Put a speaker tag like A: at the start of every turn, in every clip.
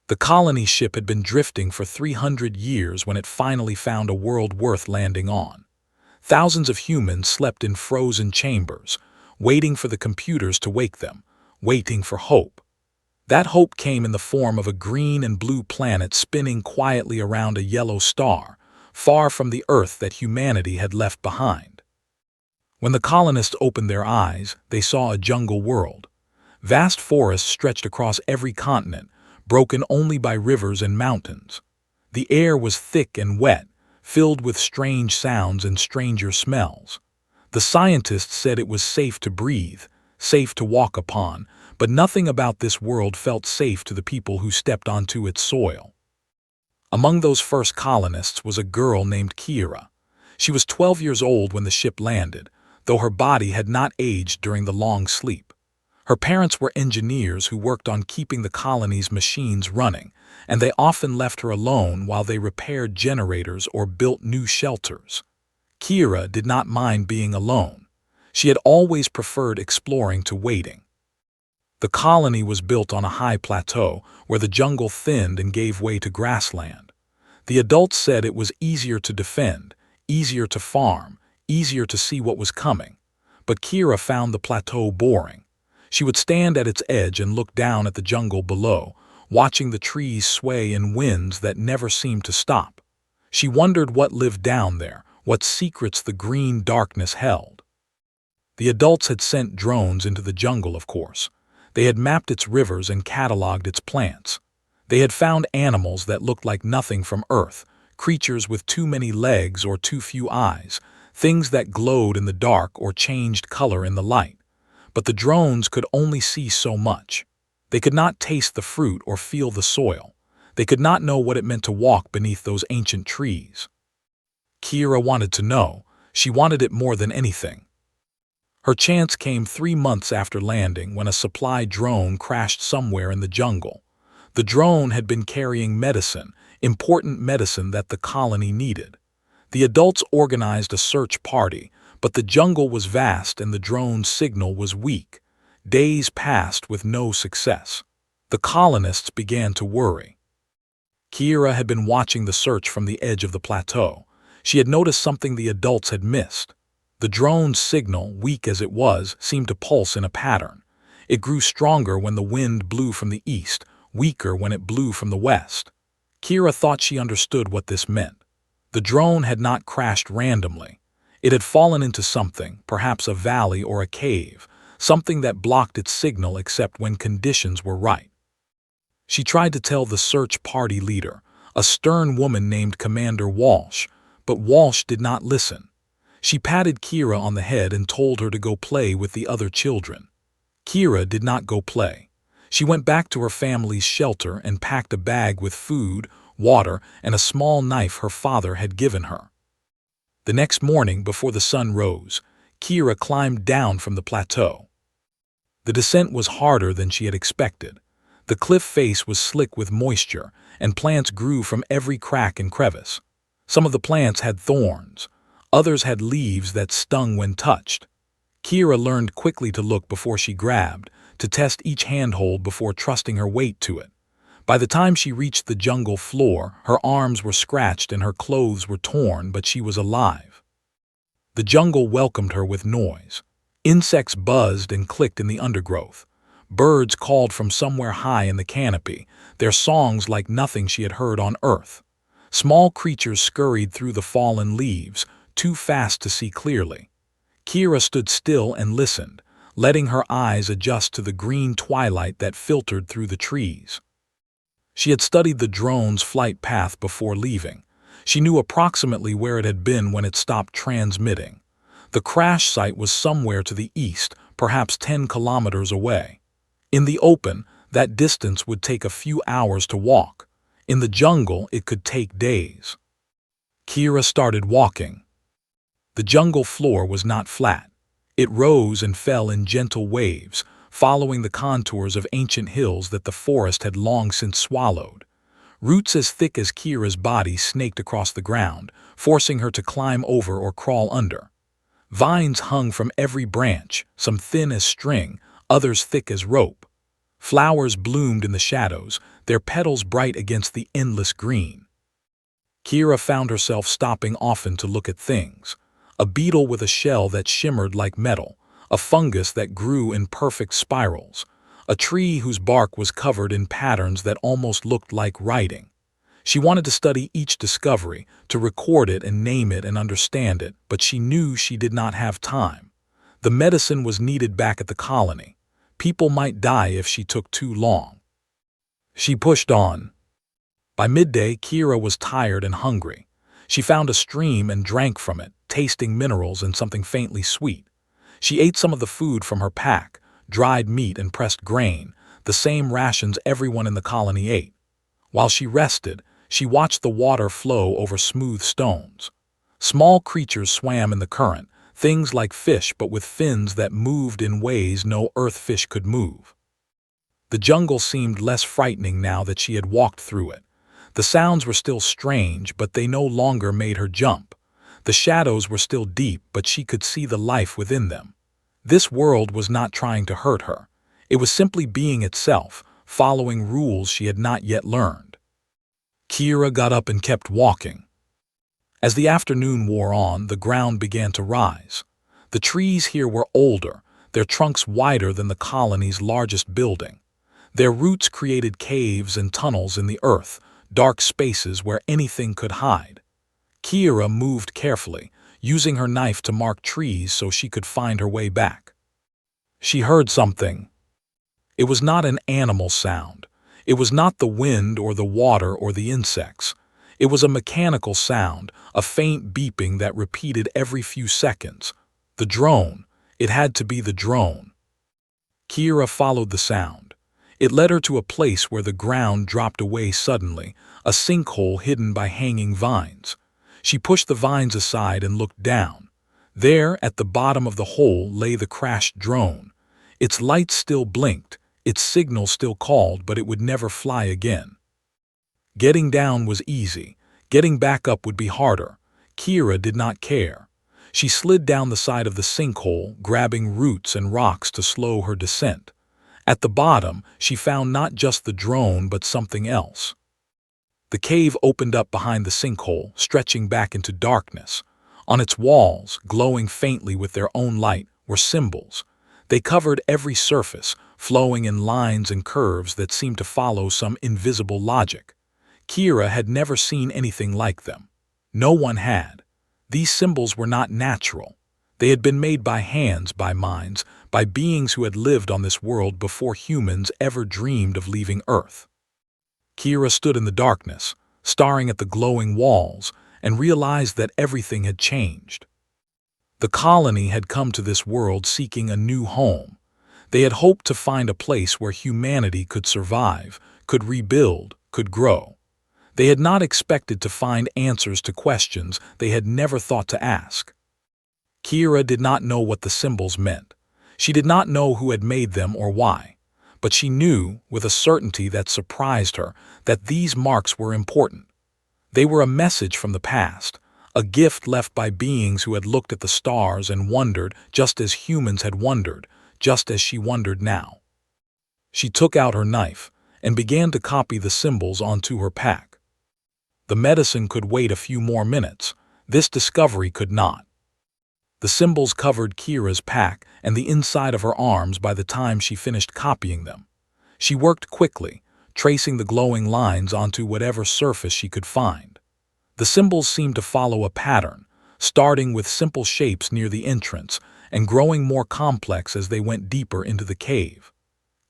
A: The colony ship had been drifting for 300 years when it finally found a world worth landing on. Thousands of humans slept in frozen chambers, waiting for the computers to wake them, waiting for hope. That hope came in the form of a green and blue planet spinning quietly around a yellow star, far from the Earth that humanity had left behind. When the colonists opened their eyes, they saw a jungle world. Vast forests stretched across every continent, broken only by rivers and mountains. The air was thick and wet, filled with strange sounds and stranger smells. The scientists said it was safe to breathe, safe to walk upon, but nothing about this world felt safe to the people who stepped onto its soil. Among those first colonists was a girl named Kira. She was 12 years old when the ship landed, though her body had not aged during the long sleep. Her parents were engineers who worked on keeping the colony's machines running, and they often left her alone while they repaired generators or built new shelters. Kira did not mind being alone. She had always preferred exploring to waiting. The colony was built on a high plateau where the jungle thinned and gave way to grassland. The adults said it was easier to defend, easier to farm, easier to see what was coming. But Kira found the plateau boring. She would stand at its edge and look down at the jungle below, watching the trees sway in winds that never seemed to stop. She wondered what lived down there, what secrets the green darkness held. The adults had sent drones into the jungle, of course. They had mapped its rivers and cataloged its plants. They had found animals that looked like nothing from Earth, creatures with too many legs or too few eyes, things that glowed in the dark or changed color in the light. But the drones could only see so much. They could not taste the fruit or feel the soil. They could not know what it meant to walk beneath those ancient trees. Kira wanted to know. She wanted it more than anything. Her chance came 3 months after landing when a supply drone crashed somewhere in the jungle. The drone had been carrying medicine, important medicine that the colony needed. The adults organized a search party, but the jungle was vast and the drone's signal was weak. Days passed with no success. The colonists began to worry. Kira had been watching the search from the edge of the plateau. She had noticed something the adults had missed. The drone's signal, weak as it was, seemed to pulse in a pattern. It grew stronger when the wind blew from the east, weaker when it blew from the west. Kira thought she understood what this meant. The drone had not crashed randomly. It had fallen into something, perhaps a valley or a cave, something that blocked its signal except when conditions were right. She tried to tell the search party leader, a stern woman named Commander Walsh, but Walsh did not listen. She patted Kira on the head and told her to go play with the other children. Kira did not go play. She went back to her family's shelter and packed a bag with food, water, and a small knife her father had given her. The next morning, before the sun rose, Kira climbed down from the plateau. The descent was harder than she had expected. The cliff face was slick with moisture, and plants grew from every crack and crevice. Some of the plants had thorns. Others had leaves that stung when touched. Kira learned quickly to look before she grabbed, to test each handhold before trusting her weight to it. By the time she reached the jungle floor, her arms were scratched and her clothes were torn, but she was alive. The jungle welcomed her with noise. Insects buzzed and clicked in the undergrowth. Birds called from somewhere high in the canopy, their songs like nothing she had heard on Earth. Small creatures scurried through the fallen leaves, too fast to see clearly. Kira stood still and listened, letting her eyes adjust to the green twilight that filtered through the trees. She had studied the drone's flight path before leaving. She knew approximately where it had been when it stopped transmitting. The crash site was somewhere to the east, perhaps 10 kilometers away. In the open, that distance would take a few hours to walk. In the jungle, it could take days. Kira started walking. The jungle floor was not flat. It rose and fell in gentle waves, following the contours of ancient hills that the forest had long since swallowed. Roots as thick as Kira's body snaked across the ground, forcing her to climb over or crawl under. Vines hung from every branch, some thin as string, others thick as rope. Flowers bloomed in the shadows, their petals bright against the endless green. Kira found herself stopping often to look at things. A beetle with a shell that shimmered like metal, a fungus that grew in perfect spirals, a tree whose bark was covered in patterns that almost looked like writing. She wanted to study each discovery, to record it and name it and understand it, but she knew she did not have time. The medicine was needed back at the colony. People might die if she took too long. She pushed on. By midday, Kira was tired and hungry. She found a stream and drank from it, tasting minerals and something faintly sweet. She ate some of the food from her pack, dried meat and pressed grain, the same rations everyone in the colony ate. While she rested, she watched the water flow over smooth stones. Small creatures swam in the current, things like fish but with fins that moved in ways no earth fish could move. The jungle seemed less frightening now that she had walked through it. The sounds were still strange, but they no longer made her jump. The shadows were still deep, but she could see the life within them. This world was not trying to hurt her. It was simply being itself, following rules she had not yet learned. Kira got up and kept walking. As the afternoon wore on, the ground began to rise. The trees here were older, their trunks wider than the colony's largest building. Their roots created caves and tunnels in the earth, dark spaces where anything could hide. Kira moved carefully, using her knife to mark trees so she could find her way back. She heard something. It was not an animal sound. It was not the wind or the water or the insects. It was a mechanical sound, a faint beeping that repeated every few seconds. The drone. It had to be the drone. Kira followed the sound. It led her to a place where the ground dropped away suddenly, a sinkhole hidden by hanging vines. She pushed the vines aside and looked down. There, at the bottom of the hole, lay the crashed drone. Its lights still blinked, its signal still called, but it would never fly again. Getting down was easy. Getting back up would be harder. Kira did not care. She slid down the side of the sinkhole, grabbing roots and rocks to slow her descent. At the bottom, she found not just the drone but something else. The cave opened up behind the sinkhole, stretching back into darkness. On its walls, glowing faintly with their own light, were symbols. They covered every surface, flowing in lines and curves that seemed to follow some invisible logic. Kira had never seen anything like them. No one had. These symbols were not natural. They had been made by hands, by minds, by beings who had lived on this world before humans ever dreamed of leaving Earth. Kira stood in the darkness, staring at the glowing walls, and realized that everything had changed. The colony had come to this world seeking a new home. They had hoped to find a place where humanity could survive, could rebuild, could grow. They had not expected to find answers to questions they had never thought to ask. Kira did not know what the symbols meant. She did not know who had made them or why. But she knew, with a certainty that surprised her, that these marks were important. They were a message from the past, a gift left by beings who had looked at the stars and wondered just as humans had wondered, just as she wondered now. She took out her knife and began to copy the symbols onto her pack. The medicine could wait a few more minutes. This discovery could not. The symbols covered Kira's pack and the inside of her arms by the time she finished copying them. She worked quickly, tracing the glowing lines onto whatever surface she could find. The symbols seemed to follow a pattern, starting with simple shapes near the entrance and growing more complex as they went deeper into the cave.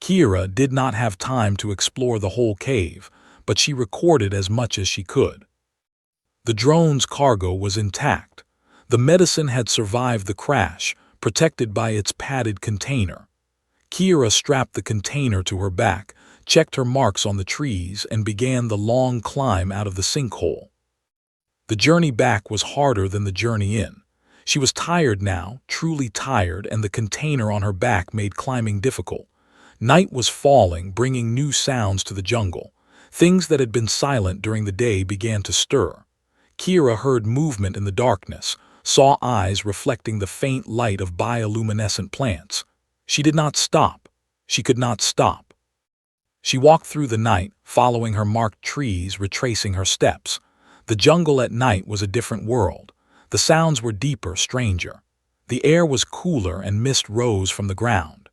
A: Kira did not have time to explore the whole cave, but she recorded as much as she could. The drone's cargo was intact. The medicine had survived the crash, protected by its padded container. Kira strapped the container to her back, checked her marks on the trees, and began the long climb out of the sinkhole. The journey back was harder than the journey in. She was tired now, truly tired, and the container on her back made climbing difficult. Night was falling, bringing new sounds to the jungle. Things that had been silent during the day began to stir. Kira heard movement in the darkness, saw eyes reflecting the faint light of bioluminescent plants. She did not stop. She could not stop. She walked through the night, following her marked trees, retracing her steps. The jungle at night was a different world. The sounds were deeper, stranger. The air was cooler and mist rose from the ground.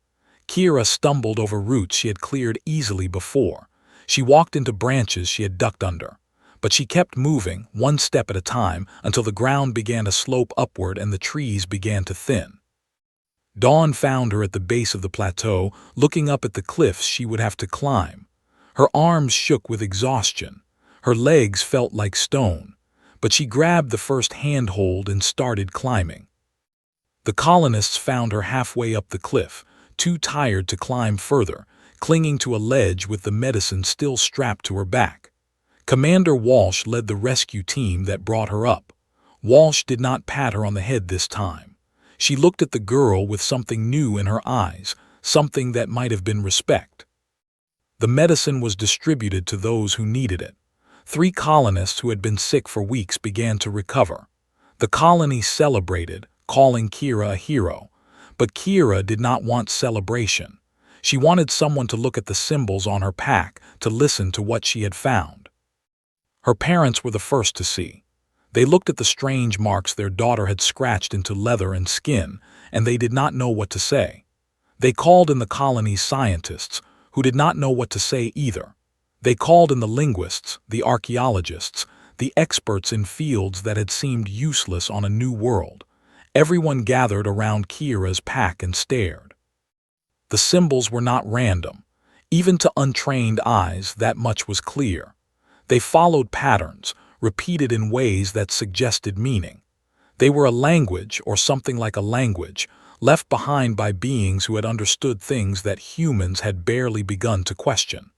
A: Kira stumbled over roots she had cleared easily before. She walked into branches she had ducked under. But she kept moving, one step at a time, until the ground began to slope upward and the trees began to thin. Dawn found her at the base of the plateau, looking up at the cliffs she would have to climb. Her arms shook with exhaustion. Her legs felt like stone. But she grabbed the first handhold and started climbing. The colonists found her halfway up the cliff, too tired to climb further, clinging to a ledge with the medicine still strapped to her back. Commander Walsh led the rescue team that brought her up. Walsh did not pat her on the head this time. She looked at the girl with something new in her eyes, something that might have been respect. The medicine was distributed to those who needed it. 3 colonists who had been sick for weeks began to recover. The colony celebrated, calling Kira a hero. But Kira did not want celebration. She wanted someone to look at the symbols on her pack, to listen to what she had found. Her parents were the first to see. They looked at the strange marks their daughter had scratched into leather and skin, and they did not know what to say. They called in the colony's scientists, who did not know what to say either. They called in the linguists, the archaeologists, the experts in fields that had seemed useless on a new world. Everyone gathered around Kira's pack and stared. The symbols were not random. Even to untrained eyes, that much was clear. They followed patterns, repeated in ways that suggested meaning. They were a language, or something like a language, left behind by beings who had understood things that humans had barely begun to question.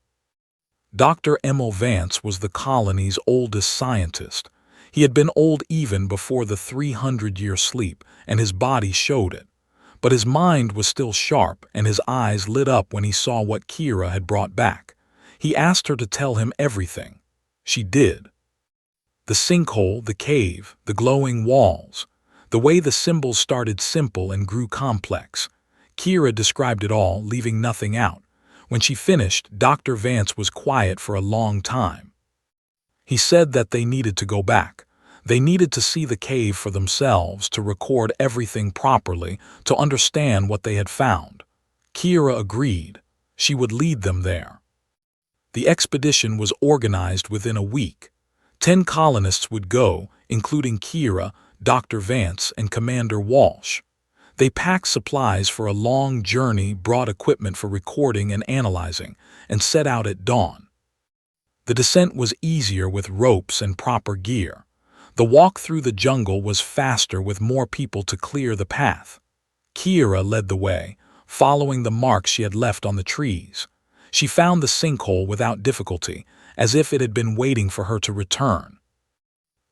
A: Dr. Emil Vance was the colony's oldest scientist. He had been old even before the 300-year sleep, and his body showed it. But his mind was still sharp, and his eyes lit up when he saw what Kira had brought back. He asked her to tell him everything. She did. The sinkhole, the cave, the glowing walls. The way the symbols started simple and grew complex. Kira described it all, leaving nothing out. When she finished, Dr. Vance was quiet for a long time. He said that they needed to go back. They needed to see the cave for themselves, to record everything properly, to understand what they had found. Kira agreed. She would lead them there. The expedition was organized within a week. 10 colonists would go, including Kira, Dr. Vance, and Commander Walsh. They packed supplies for a long journey, brought equipment for recording and analyzing, and set out at dawn. The descent was easier with ropes and proper gear. The walk through the jungle was faster with more people to clear the path. Kira led the way, following the marks she had left on the trees. She found the sinkhole without difficulty, as if it had been waiting for her to return.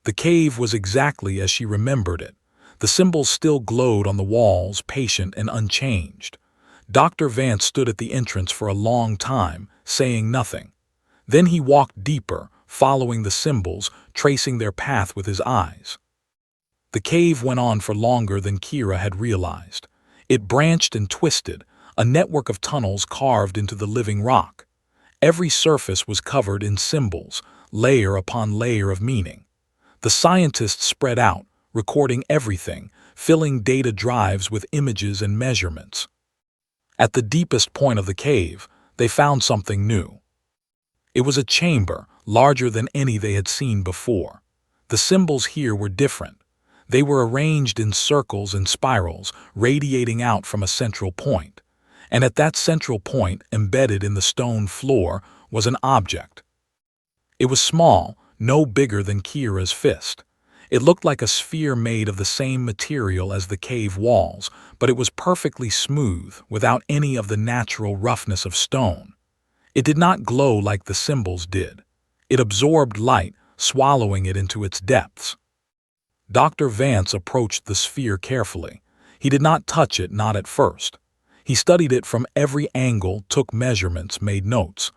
A: The cave was exactly as she remembered it. The symbols still glowed on the walls, patient and unchanged. Dr. Vance stood at the entrance for a long time, saying nothing. Then he walked deeper, following the symbols, tracing their path with his eyes. The cave went on for longer than Kira had realized. It branched and twisted, a network of tunnels carved into the living rock. Every surface was covered in symbols, layer upon layer of meaning. The scientists spread out, recording everything, filling data drives with images and measurements. At the deepest point of the cave, they found something new. It was a chamber, larger than any they had seen before. The symbols here were different. They were arranged in circles and spirals, radiating out from a central point. And at that central point, embedded in the stone floor, was an object. It was small, no bigger than Kira's fist. It looked like a sphere made of the same material as the cave walls, but it was perfectly smooth, without any of the natural roughness of stone. It did not glow like the symbols did. It absorbed light, swallowing it into its depths. Dr. Vance approached the sphere carefully. He did not touch it, not at first. He studied it from every angle, took measurements, made notes.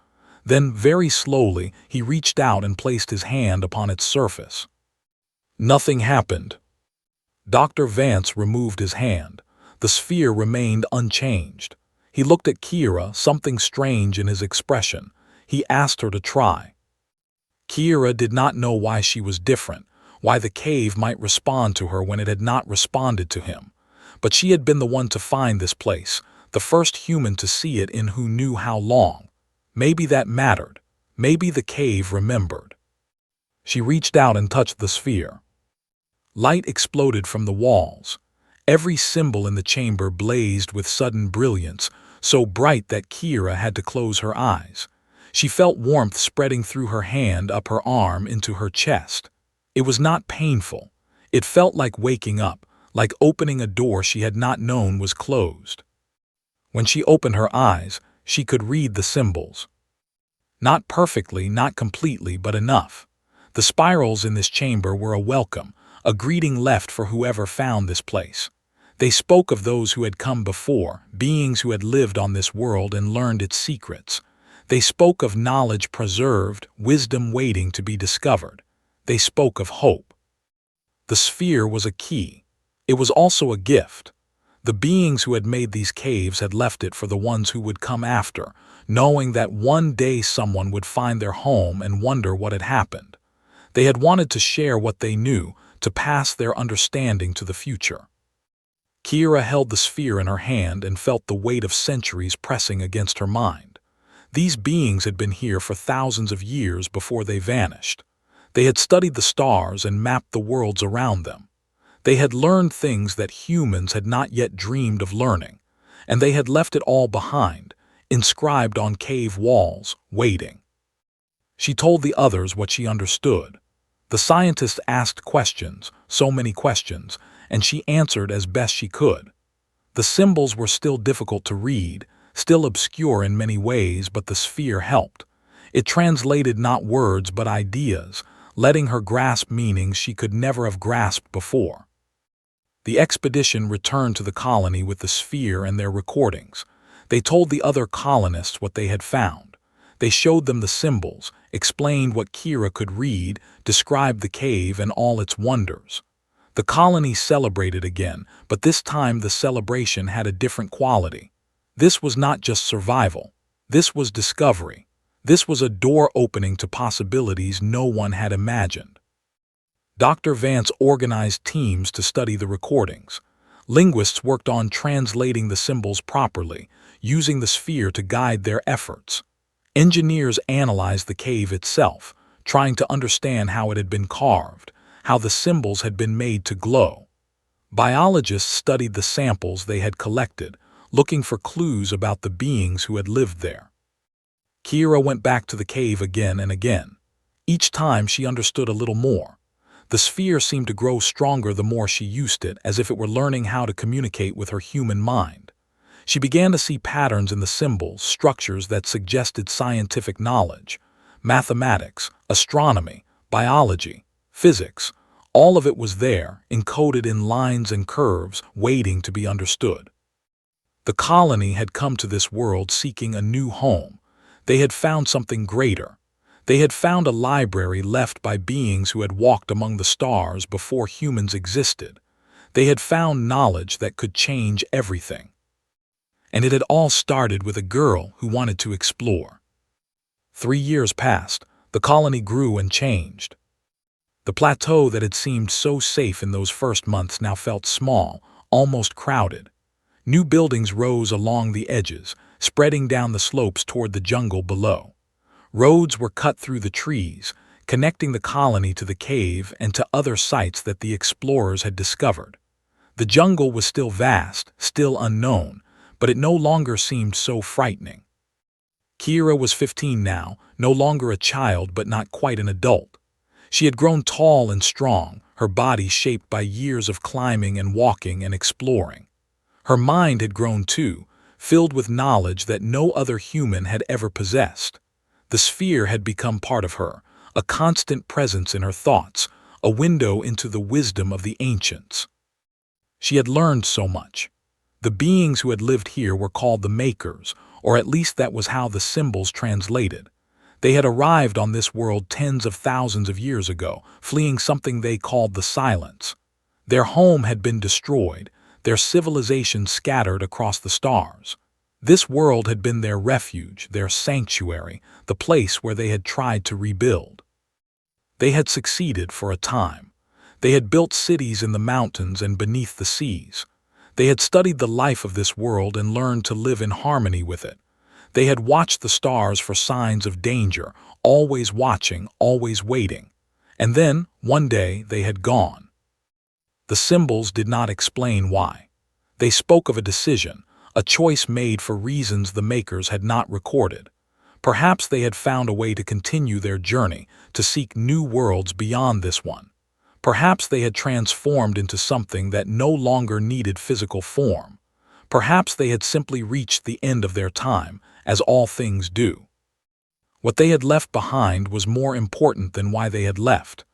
A: Then, very slowly, he reached out and placed his hand upon its surface. Nothing happened. Dr. Vance removed his hand. The sphere remained unchanged. He looked at Kira, something strange in his expression. He asked her to try. Kira did not know why she was different, why the cave might respond to her when it had not responded to him. But she had been the one to find this place, the first human to see it in who knew how long. Maybe that mattered. Maybe the cave remembered. She reached out and touched the sphere. Light exploded from the walls. Every symbol in the chamber blazed with sudden brilliance, so bright that Kira had to close her eyes. She felt warmth spreading through her hand up her arm into her chest. It was not painful. It felt like waking up, like opening a door she had not known was closed. When she opened her eyes, she could read the symbols. Not perfectly, not completely, but enough. The spirals in this chamber were a welcome, a greeting left for whoever found this place. They spoke of those who had come before, beings who had lived on this world and learned its secrets. They spoke of knowledge preserved, wisdom waiting to be discovered. They spoke of hope. The sphere was a key. It was also a gift. The beings who had made these caves had left it for the ones who would come after, knowing that one day someone would find their home and wonder what had happened. They had wanted to share what they knew, to pass their understanding to the future. Kira held the sphere in her hand and felt the weight of centuries pressing against her mind. These beings had been here for thousands of years before they vanished. They had studied the stars and mapped the worlds around them. They had learned things that humans had not yet dreamed of learning, and they had left it all behind, inscribed on cave walls, waiting. She told the others what she understood. The scientist asked questions, so many questions, and she answered as best she could. The symbols were still difficult to read, still obscure in many ways, but the sphere helped. It translated not words but ideas, letting her grasp meanings she could never have grasped before. The expedition returned to the colony with the sphere and their recordings. They told the other colonists what they had found. They showed them the symbols, explained what Kira could read, described the cave and all its wonders. The colony celebrated again, but this time the celebration had a different quality. This was not just survival. This was discovery. This was a door opening to possibilities no one had imagined. Dr. Vance organized teams to study the recordings. Linguists worked on translating the symbols properly, using the sphere to guide their efforts. Engineers analyzed the cave itself, trying to understand how it had been carved, how the symbols had been made to glow. Biologists studied the samples they had collected, looking for clues about the beings who had lived there. Kira went back to the cave again and again. Each time she understood a little more. The sphere seemed to grow stronger the more she used it, as if it were learning how to communicate with her human mind. She began to see patterns in the symbols, structures that suggested scientific knowledge. Mathematics, astronomy, biology, physics, all of it was there, encoded in lines and curves, waiting to be understood. The colony had come to this world seeking a new home. They had found something greater. They had found a library left by beings who had walked among the stars before humans existed. They had found knowledge that could change everything. And it had all started with a girl who wanted to explore. 3 years passed. The colony grew and changed. The plateau that had seemed so safe in those first months now felt small, almost crowded. New buildings rose along the edges, spreading down the slopes toward the jungle below. Roads were cut through the trees, connecting the colony to the cave and to other sites that the explorers had discovered. The jungle was still vast, still unknown, but it no longer seemed so frightening. Kira was 15 now, no longer a child but not quite an adult. She had grown tall and strong, her body shaped by years of climbing and walking and exploring. Her mind had grown too, filled with knowledge that no other human had ever possessed. The sphere had become part of her, a constant presence in her thoughts, a window into the wisdom of the ancients. She had learned so much. The beings who had lived here were called the Makers, or at least that was how the symbols translated. They had arrived on this world tens of thousands of years ago, fleeing something they called the Silence. Their home had been destroyed, their civilization scattered across the stars. This world had been their refuge, their sanctuary, the place where they had tried to rebuild. They had succeeded for a time. They had built cities in the mountains and beneath the seas. They had studied the life of this world and learned to live in harmony with it. They had watched the stars for signs of danger, always watching, always waiting. And then, one day, they had gone. The symbols did not explain why. They spoke of a decision, a choice made for reasons the makers had not recorded. Perhaps they had found a way to continue their journey, to seek new worlds beyond this one. Perhaps they had transformed into something that no longer needed physical form. Perhaps they had simply reached the end of their time, as all things do. What they had left behind was more important than why they had left.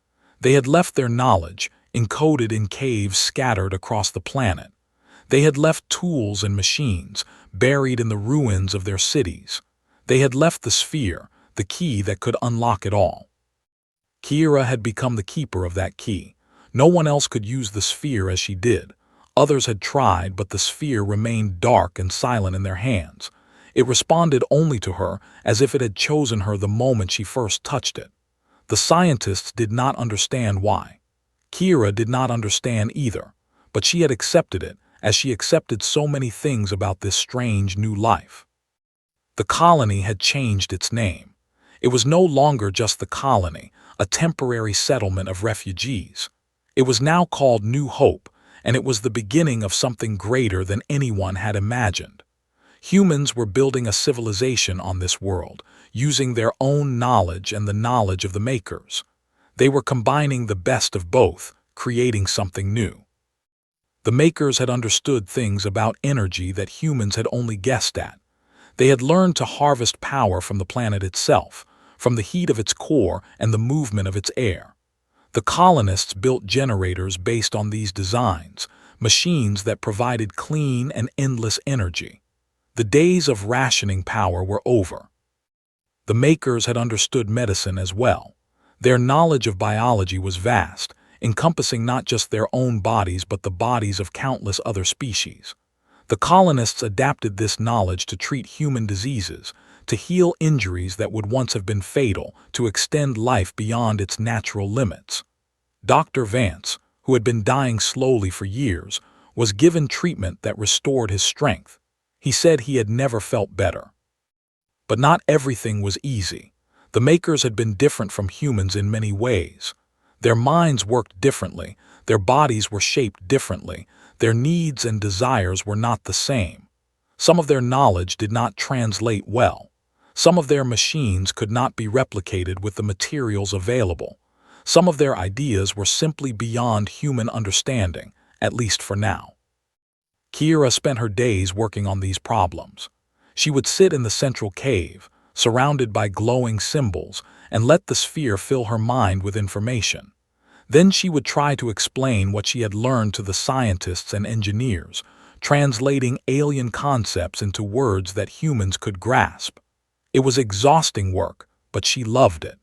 A: They had left their knowledge, encoded in caves scattered across the planet. They had left tools and machines, buried in the ruins of their cities. They had left the sphere, the key that could unlock it all. Kira had become the keeper of that key. No one else could use the sphere as she did. Others had tried, but the sphere remained dark and silent in their hands. It responded only to her, as if it had chosen her the moment she first touched it. The scientists did not understand why. Kira did not understand either, but she had accepted it, as she accepted so many things about this strange new life. The colony had changed its name. It was no longer just the colony, a temporary settlement of refugees. It was now called New Hope, and it was the beginning of something greater than anyone had imagined. Humans were building a civilization on this world, using their own knowledge and the knowledge of the makers. They were combining the best of both, creating something new. The makers had understood things about energy that humans had only guessed at. They had learned to harvest power from the planet itself, from the heat of its core and the movement of its air. The colonists built generators based on these designs, machines that provided clean and endless energy. The days of rationing power were over. The makers had understood medicine as well. Their knowledge of biology was vast, encompassing not just their own bodies but the bodies of countless other species. The colonists adapted this knowledge to treat human diseases, to heal injuries that would once have been fatal, to extend life beyond its natural limits. Dr. Vance, who had been dying slowly for years, was given treatment that restored his strength. He said he had never felt better. But not everything was easy. The makers had been different from humans in many ways. Their minds worked differently, their bodies were shaped differently, their needs and desires were not the same. Some of their knowledge did not translate well. Some of their machines could not be replicated with the materials available. Some of their ideas were simply beyond human understanding, at least for now. Kira spent her days working on these problems. She would sit in the central cave, surrounded by glowing symbols, and let the sphere fill her mind with information. Then she would try to explain what she had learned to the scientists and engineers, translating alien concepts into words that humans could grasp. It was exhausting work, but she loved it.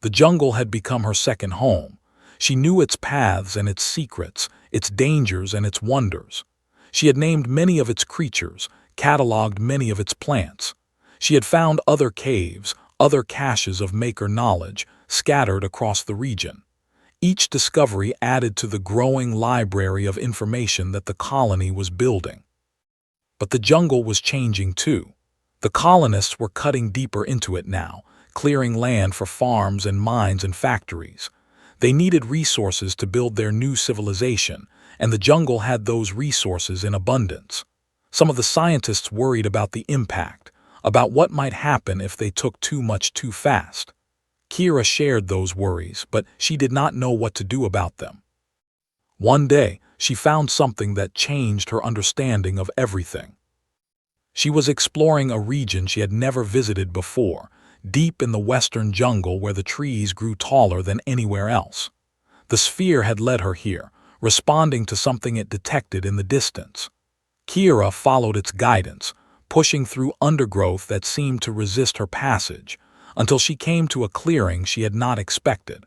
A: The jungle had become her second home. She knew its paths and its secrets, its dangers and its wonders. She had named many of its creatures, cataloged many of its plants. She had found other caves, other caches of maker knowledge, scattered across the region. Each discovery added to the growing library of information that the colony was building. But the jungle was changing too. The colonists were cutting deeper into it now, clearing land for farms and mines and factories. They needed resources to build their new civilization, and the jungle had those resources in abundance. Some of the scientists worried about the impact, about what might happen if they took too much too fast. Kira shared those worries, but she did not know what to do about them. One day, she found something that changed her understanding of everything. She was exploring a region she had never visited before, deep in the western jungle where the trees grew taller than anywhere else. The sphere had led her here, responding to something it detected in the distance. Kira followed its guidance, pushing through undergrowth that seemed to resist her passage, until she came to a clearing she had not expected.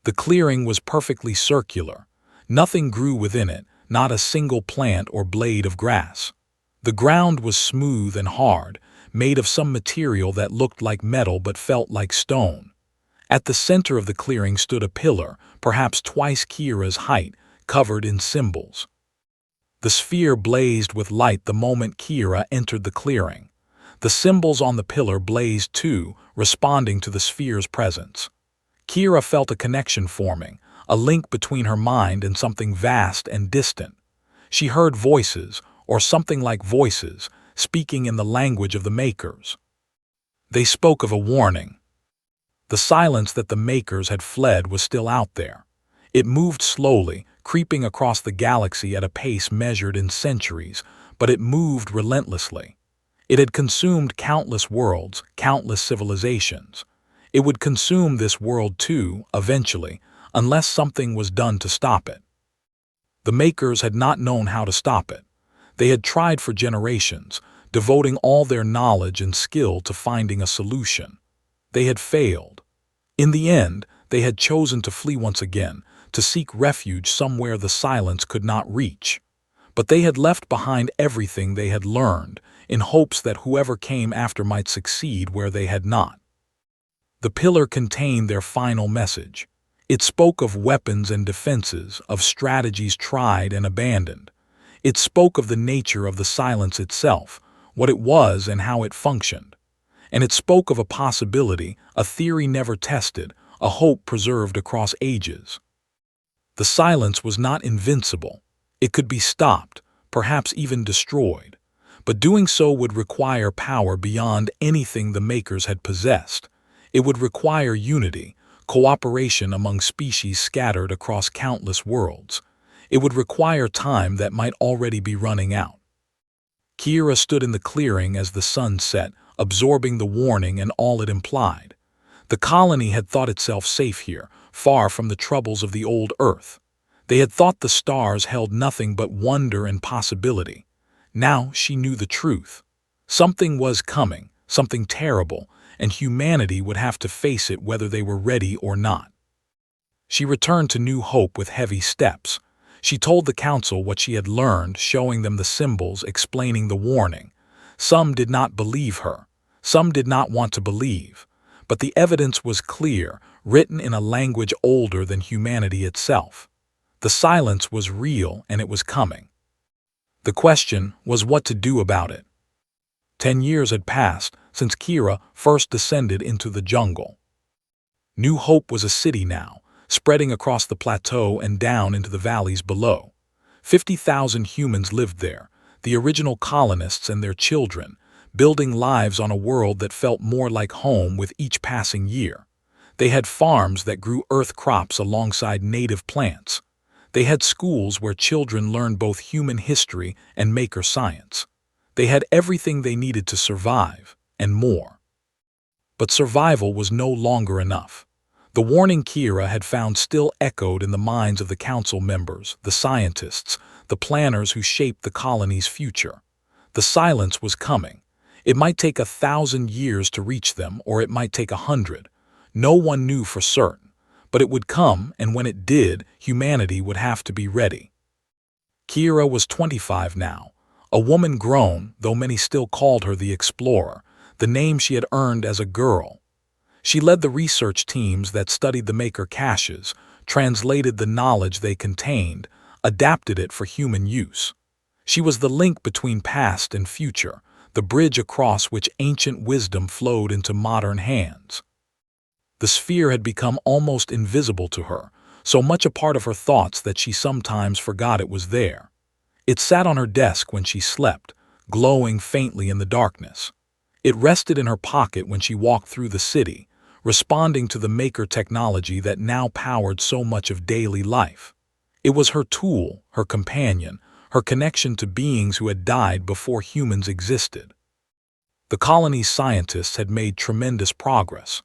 A: The clearing was perfectly circular. Nothing grew within it, not a single plant or blade of grass. The ground was smooth and hard, made of some material that looked like metal but felt like stone. At the center of the clearing stood a pillar, perhaps twice Kira's height, covered in symbols. The sphere blazed with light the moment Kira entered the clearing. The symbols on the pillar blazed too, responding to the sphere's presence. Kira felt a connection forming, a link between her mind and something vast and distant. She heard voices, or something like voices, speaking in the language of the Makers. They spoke of a warning. The silence that the Makers had fled was still out there. It moved slowly, creeping across the galaxy at a pace measured in centuries, but it moved relentlessly. It had consumed countless worlds, countless civilizations. It would consume this world too, eventually, unless something was done to stop it. The Makers had not known how to stop it. They had tried for generations, devoting all their knowledge and skill to finding a solution. They had failed. In the end, they had chosen to flee once again, to seek refuge somewhere the silence could not reach. But they had left behind everything they had learned, in hopes that whoever came after might succeed where they had not. The pillar contained their final message. It spoke of weapons and defenses, of strategies tried and abandoned. It spoke of the nature of the silence itself, what it was and how it functioned. And it spoke of a possibility, a theory never tested, a hope preserved across ages. The silence was not invincible. It could be stopped, perhaps even destroyed. But doing so would require power beyond anything the Makers had possessed. It would require unity, cooperation among species scattered across countless worlds. It would require time that might already be running out. Kira stood in the clearing as the sun set, absorbing the warning and all it implied. The colony had thought itself safe here, far from the troubles of the old Earth. They had thought the stars held nothing but wonder and possibility. Now she knew the truth. Something was coming, something terrible, and humanity would have to face it whether they were ready or not. She returned to New Hope with heavy steps. She told the council what she had learned, showing them the symbols, explaining the warning. Some did not believe her. Some did not want to believe. But the evidence was clear, written in a language older than humanity itself. The silence was real and it was coming. The question was what to do about it. 10 years had passed since Kira first descended into the jungle. New Hope was a city now, spreading across the plateau and down into the valleys below. 50,000 humans lived there, the original colonists and their children, building lives on a world that felt more like home with each passing year. They had farms that grew earth crops alongside native plants. They had schools where children learned both human history and maker science. They had everything they needed to survive, and more. But survival was no longer enough. The warning Kira had found still echoed in the minds of the council members, the scientists, the planners who shaped the colony's future. The silence was coming. It might take 1,000 years to reach them, or it might take 100. No one knew for certain. But it would come, and when it did, humanity would have to be ready. Kira was 25 now, a woman grown, though many still called her the Explorer, the name she had earned as a girl. She led the research teams that studied the Maker caches, translated the knowledge they contained, adapted it for human use. She was the link between past and future, the bridge across which ancient wisdom flowed into modern hands. The sphere had become almost invisible to her, so much a part of her thoughts that she sometimes forgot it was there. It sat on her desk when she slept, glowing faintly in the darkness. It rested in her pocket when she walked through the city, responding to the Maker technology that now powered so much of daily life. It was her tool, her companion, her connection to beings who had died before humans existed. The colony's scientists had made tremendous progress.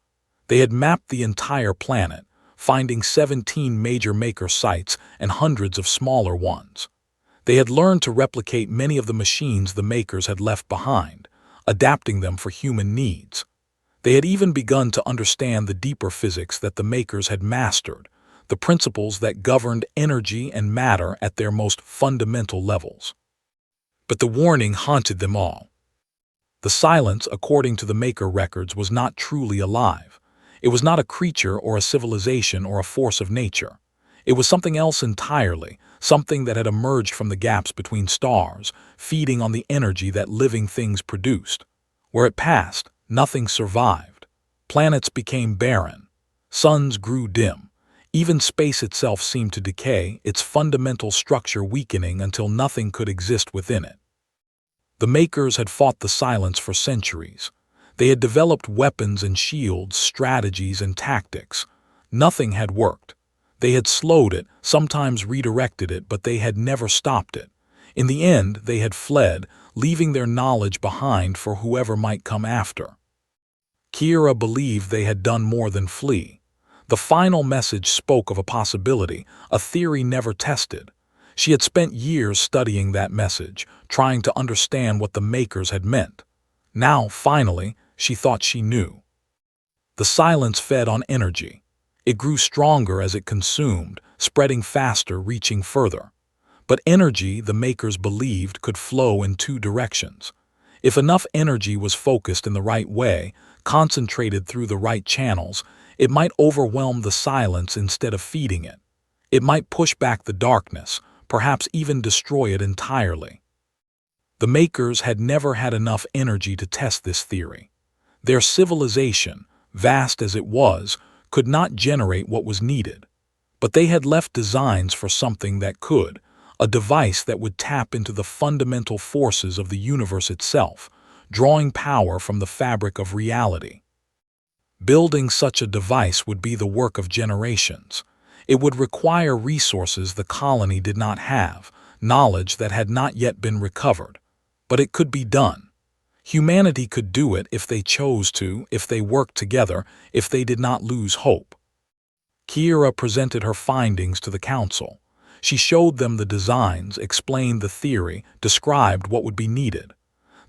A: They had mapped the entire planet, finding 17 major Maker sites and hundreds of smaller ones. They had learned to replicate many of the machines the Makers had left behind, adapting them for human needs. They had even begun to understand the deeper physics that the Makers had mastered, the principles that governed energy and matter at their most fundamental levels. But the warning haunted them all. The silence, according to the Maker records, was not truly alive. It was not a creature or a civilization or a force of nature. It was something else entirely, something that had emerged from the gaps between stars, feeding on the energy that living things produced. Where it passed, nothing survived. Planets became barren. Suns grew dim. Even space itself seemed to decay, its fundamental structure weakening until nothing could exist within it. The Makers had fought the silence for centuries. They had developed weapons and shields, strategies and tactics. Nothing had worked. They had slowed it, sometimes redirected it, but they had never stopped it. In the end, they had fled, leaving their knowledge behind for whoever might come after. Kira believed they had done more than flee. The final message spoke of a possibility, a theory never tested. She had spent years studying that message, trying to understand what the Makers had meant. Now, finally, she thought she knew. The silence fed on energy. It grew stronger as it consumed, spreading faster, reaching further. But energy, the Makers believed, could flow in two directions. If enough energy was focused in the right way, concentrated through the right channels, it might overwhelm the silence instead of feeding it. It might push back the darkness, perhaps even destroy it entirely. The Makers had never had enough energy to test this theory. Their civilization, vast as it was, could not generate what was needed. But they had left designs for something that could, a device that would tap into the fundamental forces of the universe itself, drawing power from the fabric of reality. Building such a device would be the work of generations. It would require resources the colony did not have, knowledge that had not yet been recovered. But it could be done. Humanity could do it if they chose to, if they worked together, if they did not lose hope. Kira presented her findings to the council. She showed them the designs, explained the theory, described what would be needed.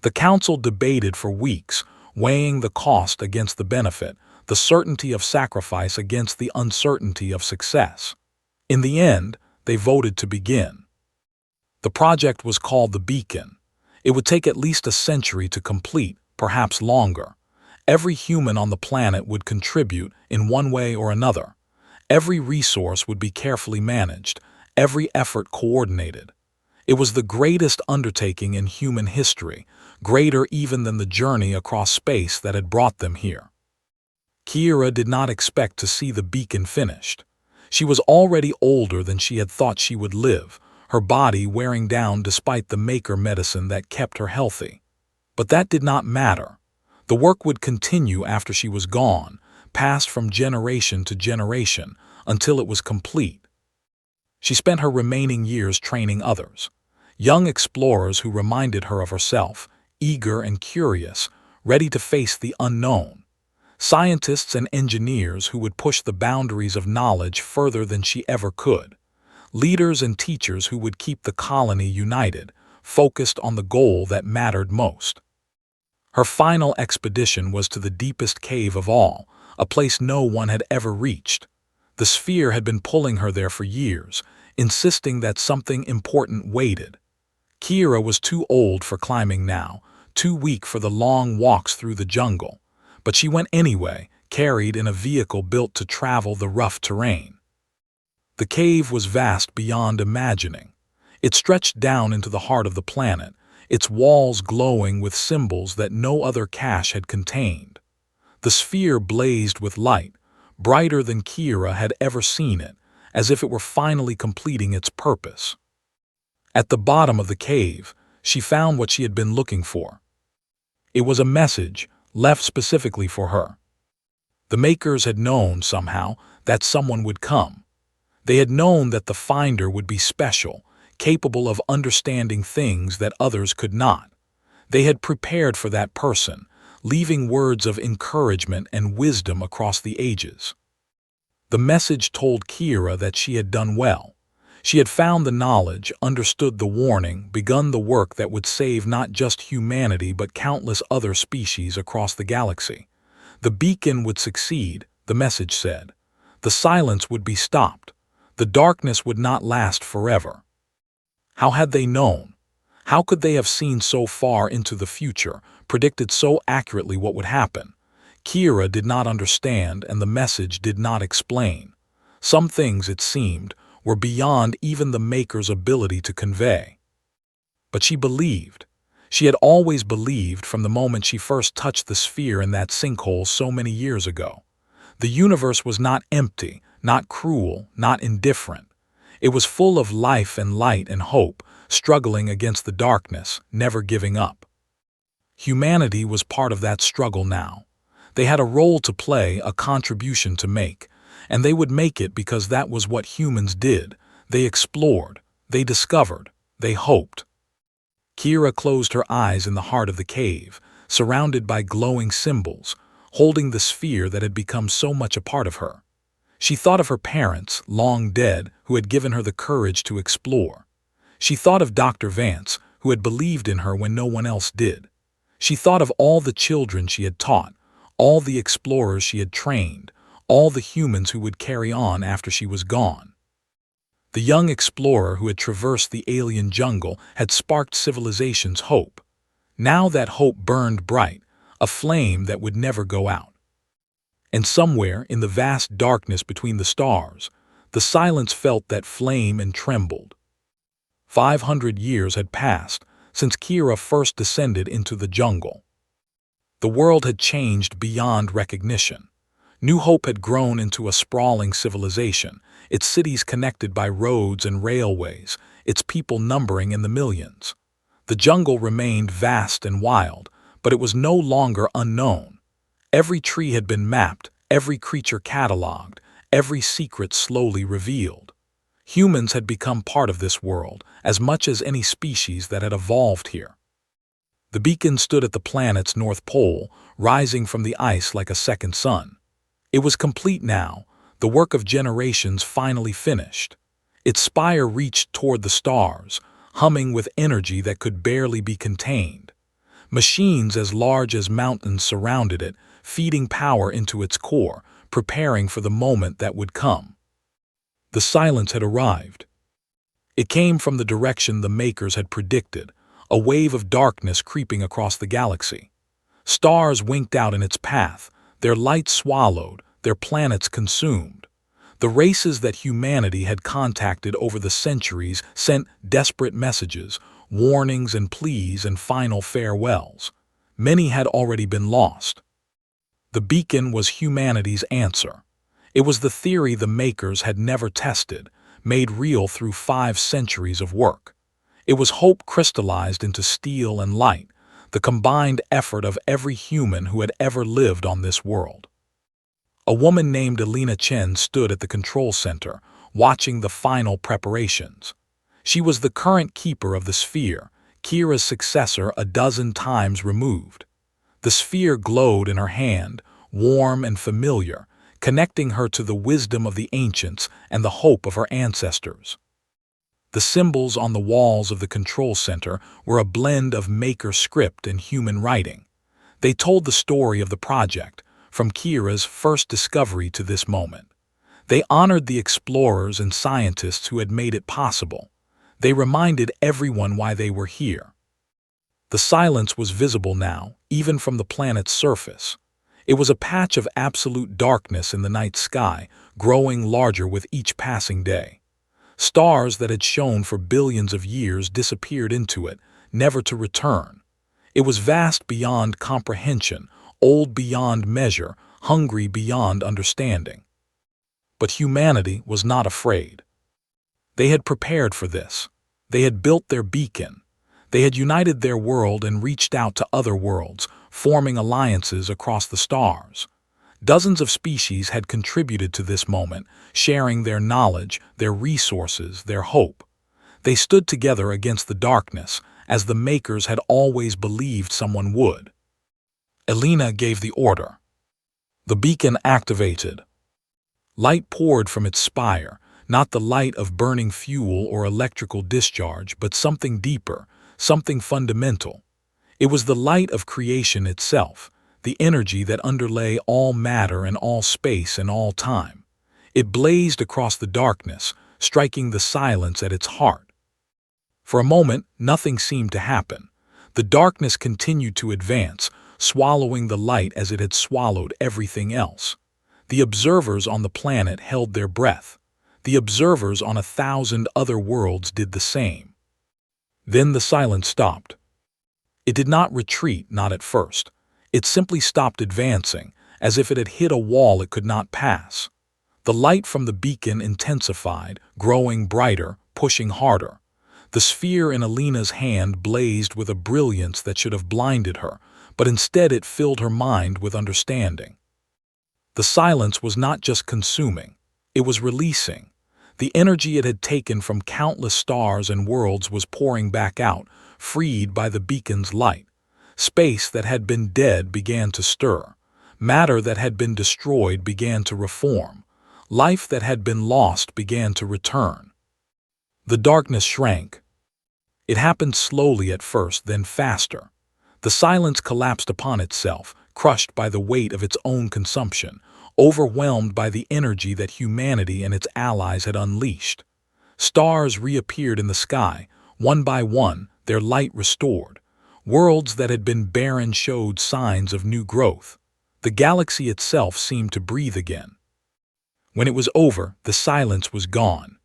A: The council debated for weeks, weighing the cost against the benefit, the certainty of sacrifice against the uncertainty of success. In the end, they voted to begin. The project was called the Beacon. It would take at least a century to complete, perhaps longer. Every human on the planet would contribute in one way or another. Every resource would be carefully managed, every effort coordinated. It was the greatest undertaking in human history, greater even than the journey across space that had brought them here. Kira did not expect to see the beacon finished. She was already older than she had thought she would live, her body wearing down despite the Maker medicine that kept her healthy. But that did not matter. The work would continue after she was gone, passed from generation to generation, until it was complete. She spent her remaining years training others, young explorers who reminded her of herself, eager and curious, ready to face the unknown. Scientists and engineers who would push the boundaries of knowledge further than she ever could. Leaders and teachers who would keep the colony united, focused on the goal that mattered most. Her final expedition was to the deepest cave of all, a place no one had ever reached. The sphere had been pulling her there for years, insisting that something important waited. Kira was too old for climbing now, too weak for the long walks through the jungle. But she went anyway, carried in a vehicle built to travel the rough terrain. The cave was vast beyond imagining. It stretched down into the heart of the planet, its walls glowing with symbols that no other cache had contained. The sphere blazed with light, brighter than Kira had ever seen it, as if it were finally completing its purpose. At the bottom of the cave, she found what she had been looking for. It was a message, left specifically for her. The Makers had known, somehow, that someone would come. They had known that the finder would be special, capable of understanding things that others could not. They had prepared for that person, leaving words of encouragement and wisdom across the ages. The message told Kira that she had done well. She had found the knowledge, understood the warning, begun the work that would save not just humanity but countless other species across the galaxy. The beacon would succeed, the message said. The silence would be stopped. The darkness would not last forever. How had they known? How could they have seen so far into the future, predicted so accurately what would happen? Kira did not understand, and the message did not explain. Some things, it seemed, were beyond even the Maker's ability to convey. But she believed. She had always believed from the moment she first touched the sphere in that sinkhole so many years ago. The universe was not empty, not cruel, not indifferent. It was full of life and light and hope, struggling against the darkness, never giving up. Humanity was part of that struggle now. They had a role to play, a contribution to make, and they would make it because that was what humans did. They explored, they discovered, they hoped. Kira closed her eyes in the heart of the cave, surrounded by glowing symbols, holding the sphere that had become so much a part of her. She thought of her parents, long dead, who had given her the courage to explore. She thought of Dr. Vance, who had believed in her when no one else did. She thought of all the children she had taught, all the explorers she had trained, all the humans who would carry on after she was gone. The young explorer who had traversed the alien jungle had sparked civilization's hope. Now that hope burned bright, a flame that would never go out. And somewhere in the vast darkness between the stars, the silence felt that flame and trembled. 500 years had passed since Kira first descended into the jungle. The world had changed beyond recognition. New Hope had grown into a sprawling civilization, its cities connected by roads and railways, its people numbering in the millions. The jungle remained vast and wild, but it was no longer unknown. Every tree had been mapped, every creature catalogued, every secret slowly revealed. Humans had become part of this world, as much as any species that had evolved here. The beacon stood at the planet's north pole, rising from the ice like a second sun. It was complete now, the work of generations finally finished. Its spire reached toward the stars, humming with energy that could barely be contained. Machines as large as mountains surrounded it, feeding power into its core, preparing for the moment that would come. The silence had arrived. It came from the direction the Makers had predicted, a wave of darkness creeping across the galaxy. Stars winked out in its path, their light swallowed, their planets consumed. The races that humanity had contacted over the centuries sent desperate messages, warnings and pleas and final farewells. Many had already been lost. The beacon was humanity's answer. It was the theory the Makers had never tested, made real through 5 centuries of work. It was hope crystallized into steel and light, the combined effort of every human who had ever lived on this world. A woman named Elena Chen stood at the control center, watching the final preparations. She was the current keeper of the sphere, Kira's successor a dozen times removed. The sphere glowed in her hand, warm and familiar, connecting her to the wisdom of the ancients and the hope of her ancestors. The symbols on the walls of the control center were a blend of Maker script and human writing. They told the story of the project, from Kira's first discovery to this moment. They honored the explorers and scientists who had made it possible. They reminded everyone why they were here. The silence was visible now, even from the planet's surface. It was a patch of absolute darkness in the night sky, growing larger with each passing day. Stars that had shone for billions of years disappeared into it, never to return. It was vast beyond comprehension, old beyond measure, hungry beyond understanding. But humanity was not afraid. They had prepared for this. They had built their beacon. They had united their world and reached out to other worlds, forming alliances across the stars. Dozens of species had contributed to this moment, sharing their knowledge, their resources, their hope. They stood together against the darkness, as the Makers had always believed someone would. Elena gave the order. The beacon activated. Light poured from its spire, not the light of burning fuel or electrical discharge, but something deeper, something fundamental. It was the light of creation itself, the energy that underlay all matter and all space and all time. It blazed across the darkness, striking the silence at its heart. For a moment, nothing seemed to happen. The darkness continued to advance, swallowing the light as it had swallowed everything else. The observers on the planet held their breath. The observers on 1,000 other worlds did the same. Then the silence stopped. It did not retreat, not at first. It simply stopped advancing, as if it had hit a wall it could not pass. The light from the beacon intensified, growing brighter, pushing harder. The sphere in Alina's hand blazed with a brilliance that should have blinded her, but instead it filled her mind with understanding. The silence was not just consuming, it was releasing. The energy it had taken from countless stars and worlds was pouring back out, freed by the beacon's light. Space that had been dead began to stir. Matter that had been destroyed began to reform. Life that had been lost began to return. The darkness shrank. It happened slowly at first, then faster. The silence collapsed upon itself, crushed by the weight of its own consumption, overwhelmed by the energy that humanity and its allies had unleashed. Stars reappeared in the sky, one by one, their light restored. Worlds that had been barren showed signs of new growth. The galaxy itself seemed to breathe again. When it was over, the silence was gone.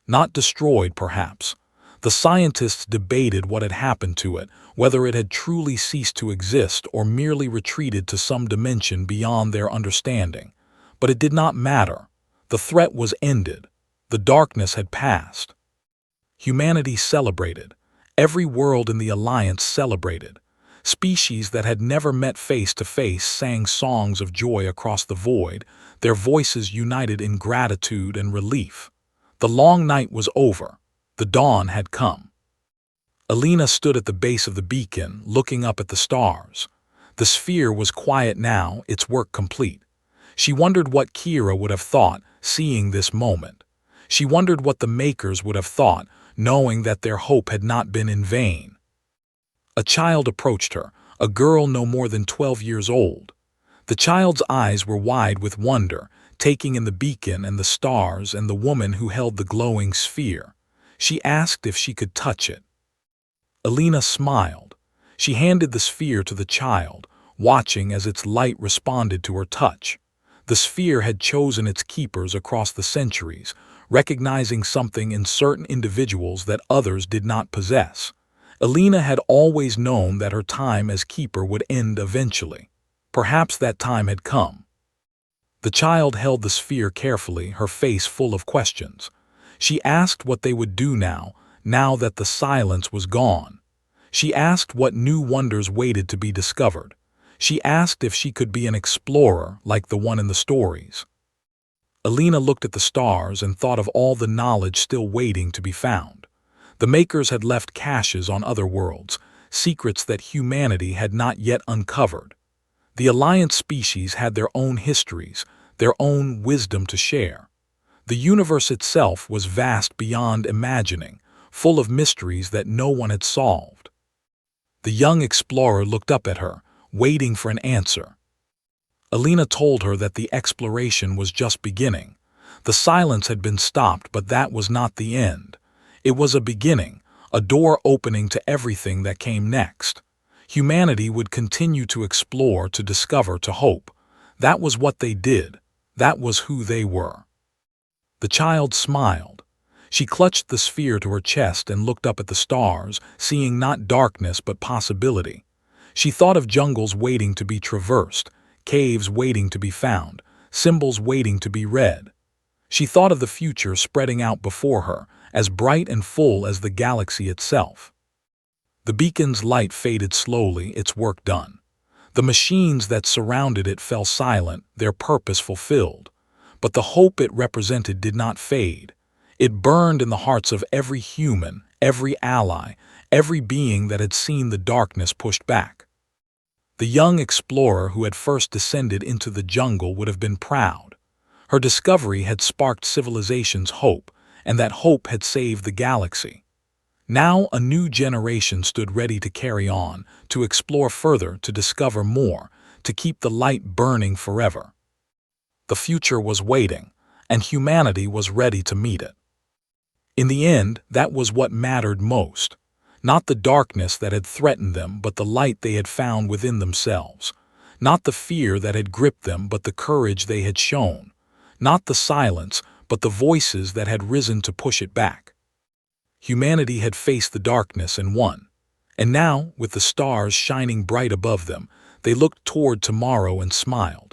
A: Not destroyed, perhaps. The scientists debated what had happened to it, whether it had truly ceased to exist or merely retreated to some dimension beyond their understanding. But it did not matter. The threat was ended. The darkness had passed. Humanity celebrated. Every world in the Alliance celebrated. Species that had never met face to face sang songs of joy across the void, their voices united in gratitude and relief. The long night was over. The dawn had come. Alina stood at the base of the beacon, looking up at the stars. The sphere was quiet now, its work complete. She wondered what Kira would have thought, seeing this moment. She wondered what the makers would have thought, knowing that their hope had not been in vain. A child approached her, a girl no more than 12 years old. The child's eyes were wide with wonder, taking in the beacon and the stars and the woman who held the glowing sphere. She asked if she could touch it. Alina smiled. She handed the sphere to the child, watching as its light responded to her touch. The sphere had chosen its keepers across the centuries, recognizing something in certain individuals that others did not possess. Alina had always known that her time as keeper would end eventually. Perhaps that time had come. The child held the sphere carefully, her face full of questions. She asked what they would do now that the silence was gone. She asked what new wonders waited to be discovered. She asked if she could be an explorer like the one in the stories. Alina looked at the stars and thought of all the knowledge still waiting to be found. The makers had left caches on other worlds, secrets that humanity had not yet uncovered. The Alliance species had their own histories, their own wisdom to share. The universe itself was vast beyond imagining, full of mysteries that no one had solved. The young explorer looked up at her, waiting for an answer. Alina told her that the exploration was just beginning. The silence had been stopped, but that was not the end. It was a beginning, a door opening to everything that came next. Humanity would continue to explore, to discover, to hope. That was what they did. That was who they were. The child smiled. She clutched the sphere to her chest and looked up at the stars, seeing not darkness but possibility. She thought of jungles waiting to be traversed, caves waiting to be found, symbols waiting to be read. She thought of the future spreading out before her, as bright and full as the galaxy itself. The beacon's light faded slowly, its work done. The machines that surrounded it fell silent, their purpose fulfilled. But the hope it represented did not fade. It burned in the hearts of every human, every ally, every being that had seen the darkness pushed back. The young explorer who had first descended into the jungle would have been proud. Her discovery had sparked civilization's hope, and that hope had saved the galaxy. Now a new generation stood ready to carry on, to explore further, to discover more, to keep the light burning forever. The future was waiting, and humanity was ready to meet it. In the end, that was what mattered most. Not the darkness that had threatened them, but the light they had found within themselves. Not the fear that had gripped them, but the courage they had shown. Not the silence, but the voices that had risen to push it back. Humanity had faced the darkness and won. And now, with the stars shining bright above them, they looked toward tomorrow and smiled.